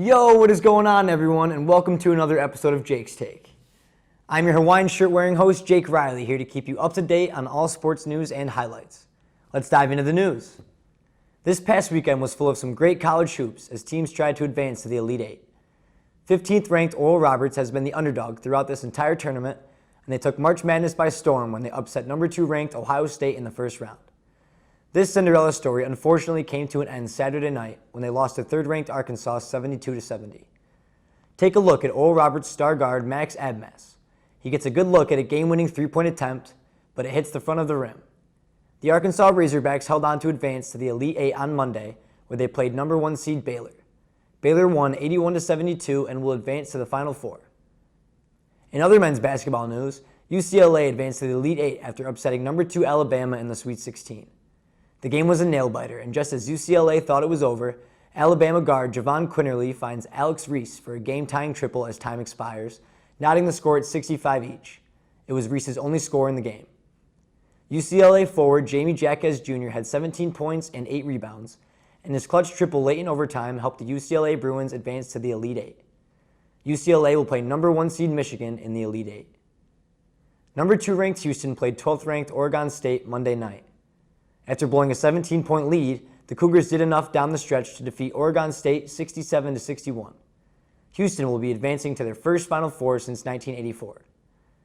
Yo, what is going on, everyone, and welcome to another episode of Jake's Take. I'm your Hawaiian shirt-wearing host, Jake Riley, here to keep you up to date on all sports news and highlights. Let's dive into the news. This past weekend was full of some great college hoops as teams tried to advance to the Elite Eight. 15th ranked Oral Roberts has been the underdog throughout this entire tournament, and they took March Madness by storm when they upset number 2 ranked Ohio State in the first round. This Cinderella story unfortunately came to an end Saturday night when they lost to 3rd-ranked Arkansas 72-70. Take a look at Oral Roberts star guard Max Abmas. He gets a good look at a game-winning three-point attempt, but it hits the front of the rim. The Arkansas Razorbacks held on to advance to the Elite Eight on Monday, where they played number 1 seed Baylor. Baylor won 81-72 and will advance to the Final Four. In other men's basketball news, UCLA advanced to the Elite Eight after upsetting number 2 Alabama in the Sweet 16. The game was a nail-biter, and just as UCLA thought it was over, Alabama guard Javon Quinterly finds Alex Reese for a game-tying triple as time expires, knotting the score at 65 each. It was Reese's only score in the game. UCLA forward Jamie Jaquez Jr. had 17 points and 8 rebounds, and his clutch triple late in overtime helped the UCLA Bruins advance to the Elite Eight. UCLA will play number 1 seed Michigan in the Elite Eight. Number 2 ranked Houston played 12th ranked Oregon State Monday night. After blowing a 17-point lead, the Cougars did enough down the stretch to defeat Oregon State 67-61. Houston will be advancing to their first Final Four since 1984,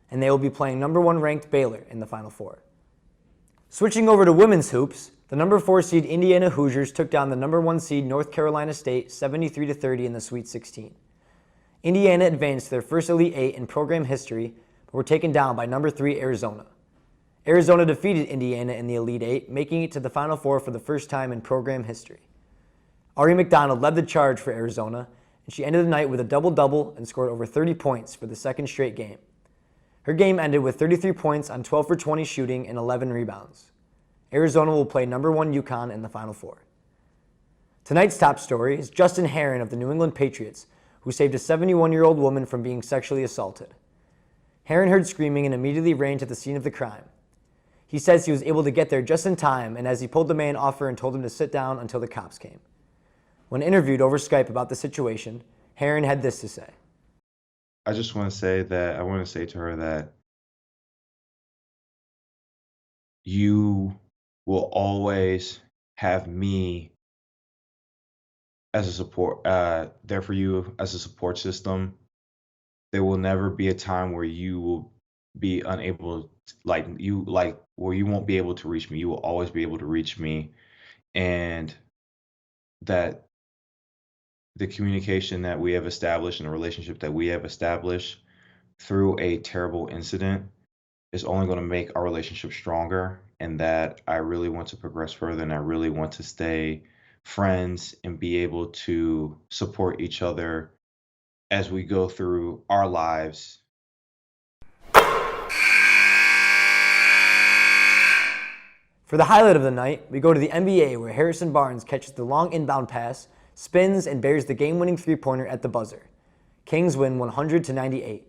and they will be playing number 1 ranked Baylor in the Final Four. Switching over to women's hoops, the number 4 seed Indiana Hoosiers took down the number 1 seed North Carolina State 73-30 in the Sweet 16. Indiana advanced to their first Elite Eight in program history, but were taken down by number 3 Arizona. Arizona defeated Indiana in the Elite Eight, making it to the Final Four for the first time in program history. Ari McDonald led the charge for Arizona, and she ended the night with a double-double and scored over 30 points for the second straight game. Her game ended with 33 points on 12 for 20 shooting and 11 rebounds. Arizona will play number 1 UConn in the Final Four. Tonight's top story is Justin Herron of the New England Patriots, who saved a 71-year-old woman from being sexually assaulted. Herron heard screaming and immediately ran to the scene of the crime. He says he was able to get there just in time, and as he pulled the man off her and told him to sit down until the cops came. When interviewed over Skype about the situation, Herron had this to say. I just want to say that I want to say to her that you will always have me as a support, there for you as a support system. There will never be a time where you will be unable, where you won't be able to reach me. You will always be able to reach me, and that the communication that we have established and the relationship that we have established through a terrible incident is only going to make our relationship stronger, and that I really want to progress further, and I really want to stay friends and be able to support each other as we go through our lives. For the highlight of the night, we go to the NBA, where Harrison Barnes catches the long inbound pass, spins, and bears the game-winning three-pointer at the buzzer. Kings win 100-98.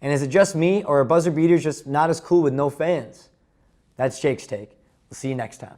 And is it just me, or are buzzer beaters just not as cool with no fans? That's Jake's Take. We'll see you next time.